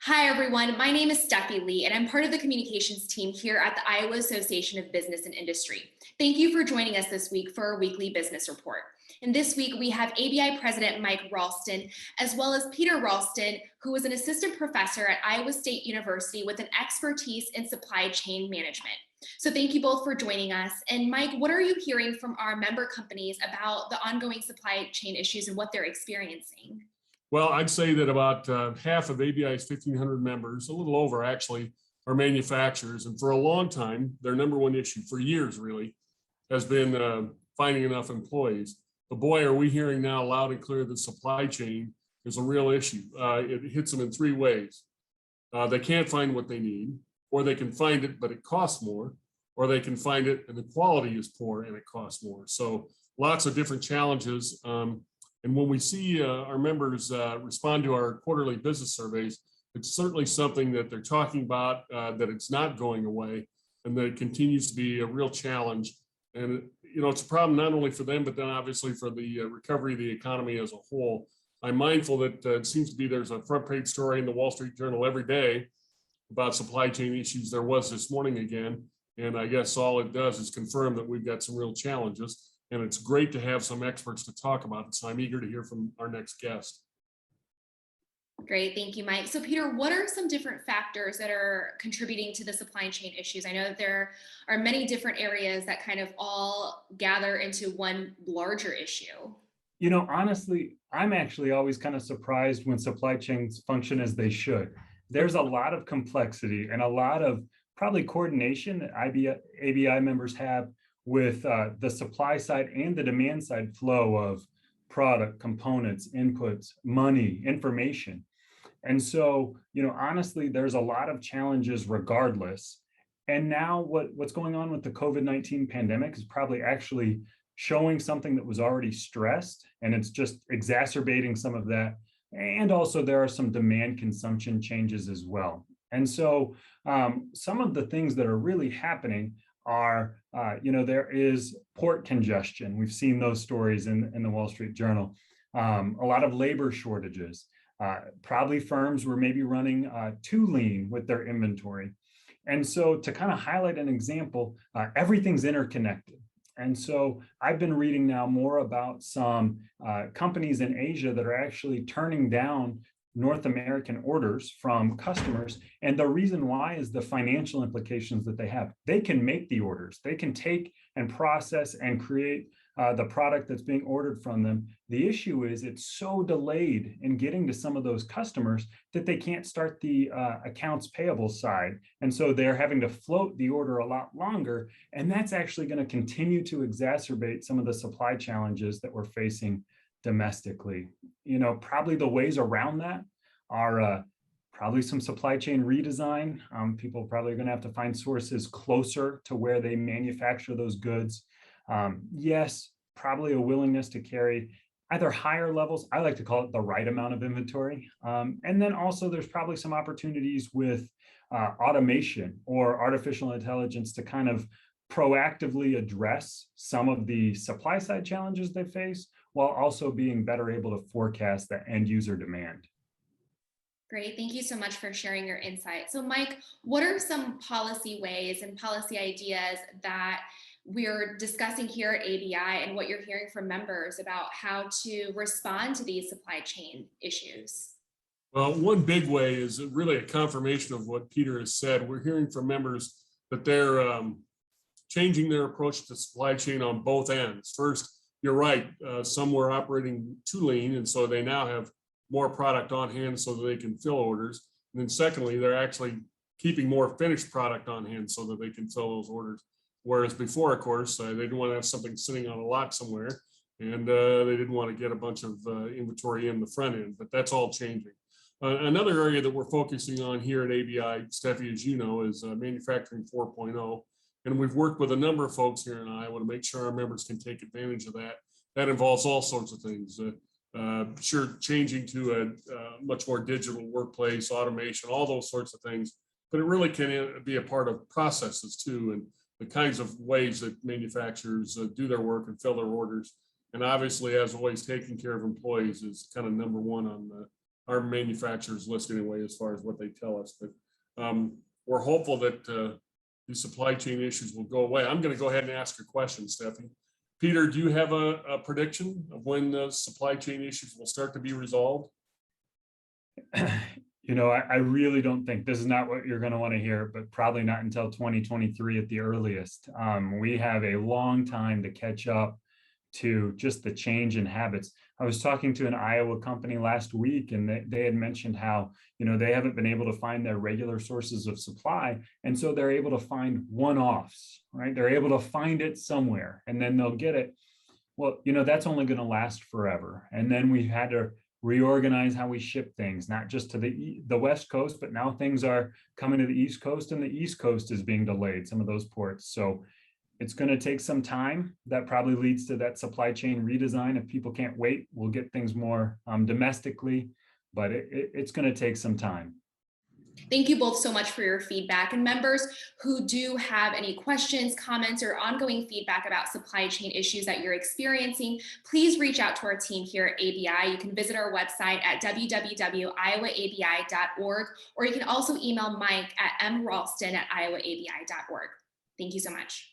Hi, everyone. My name is Steffi Lee, and I'm part of the communications team here at the Iowa Association of Business and Industry. Thank you for joining us this week for our weekly business report. And this week, we have ABI President Mike Ralston, as well as Peter Ralston, who is an assistant professor at Iowa State University with an expertise in supply chain management. So thank you both for joining us. And Mike, what are you hearing from our member companies about the ongoing supply chain issues and what they're experiencing? Well, I'd say that about half of ABI's 1,500 members, a little over actually, are manufacturers. And for a long time, their number one issue for years really has been finding enough employees. But boy, are we hearing now loud and clear that supply chain is a real issue. It hits them in three ways. They can't find what they need, or they can find it, but it costs more, or they can find it and the quality is poor and it costs more. So lots of different challenges. And when we see our members respond to our quarterly business surveys, it's certainly something that they're talking about, that it's not going away, and that it continues to be a real challenge. And it's a problem not only for them, but then obviously for the recovery of the economy as a whole. I'm mindful that it seems to be there's a front page story in the Wall Street Journal every day about supply chain issues. There was this morning again, and I guess all it does is confirm that we've got some real challenges. And it's great to have some experts to talk about it. So I'm eager to hear from our next guest. Great, thank you, Mike. So Peter, what are some different factors that are contributing to the supply chain issues? I know that there are many different areas that kind of all gather into one larger issue. Honestly, I'm actually always kind of surprised when supply chains function as they should. There's a lot of complexity and a lot of probably coordination that ABI members have with the supply side and the demand side flow of product, components, inputs, money, information. And so, honestly, there's a lot of challenges regardless. And now what's going on with the COVID-19 pandemic is probably actually showing something that was already stressed, and it's just exacerbating some of that. And also there are some demand consumption changes as well. And so some of the things that are really happening are, there is port congestion. We've seen those stories in the Wall Street Journal. A lot of labor shortages. Probably firms were maybe running too lean with their inventory. And so to kind of highlight an example, everything's interconnected. And so I've been reading now more about some companies in Asia that are actually turning down North American orders from customers. And the reason why is the financial implications that they have. They can make the orders, they can take and process and create the product that's being ordered from them. The issue is it's so delayed in getting to some of those customers that they can't start the accounts payable side. And so they're having to float the order a lot longer. And that's actually going to continue to exacerbate some of the supply challenges that we're facing domestically. Probably the ways around that are probably some supply chain redesign. People probably are going to have to find sources closer to where they manufacture those goods. Yes, probably a willingness to carry either higher levels, I like to call it the right amount of inventory. And then also there's probably some opportunities with automation or artificial intelligence to kind of proactively address some of the supply side challenges they face, while also being better able to forecast the end user demand. Great, thank you so much for sharing your insight. So Mike, what are some policy ways and policy ideas that we're discussing here at ABI and what you're hearing from members about how to respond to these supply chain issues? Well, one big way is really a confirmation of what Peter has said. We're hearing from members that they're changing their approach to supply chain on both ends. First, you're right, some were operating too lean, and so they now have more product on hand so that they can fill orders. And then secondly, they're actually keeping more finished product on hand so that they can fill those orders. Whereas before, of course, they didn't want to have something sitting on a lot somewhere, and they didn't want to get a bunch of inventory in the front end, but that's all changing. Another area that we're focusing on here at ABI, Steffi, as you know, is manufacturing 4.0. And we've worked with a number of folks here in Iowa to make sure our members can take advantage of that. That involves all sorts of things. Sure, changing to a much more digital workplace, automation, all those sorts of things. But it really can be a part of processes too, and the kinds of ways that manufacturers do their work and fill their orders. And obviously, as always, taking care of employees is kind of number one our manufacturers list anyway, as far as what they tell us. But we're hopeful that the supply chain issues will go away. I'm going to go ahead and ask a question, Stephanie. Peter, do you have a prediction of when the supply chain issues will start to be resolved? You know, I really don't think, this is not what you're going to want to hear, but probably not until 2023 at the earliest. We have a long time to catch up to just the change in habits. I was talking to an Iowa company last week, and they had mentioned how, you know, they haven't been able to find their regular sources of supply. And so they're able to find one-offs, right? They're able to find it somewhere and then they'll get it. Well, you know, that's only going to last forever. And then we had to reorganize how we ship things, not just to the West Coast, but now things are coming to the East Coast, and the East Coast is being delayed, some of those ports. So it's going to take some time. That probably leads to that supply chain redesign. If people can't wait, we'll get things more domestically, but it's going to take some time. Thank you both so much for your feedback. And members who do have any questions, comments, or ongoing feedback about supply chain issues that you're experiencing, please reach out to our team here at ABI. You can visit our website at www.iowaabi.org, or you can also email Mike at mralston@iowaabi.org. Thank you so much.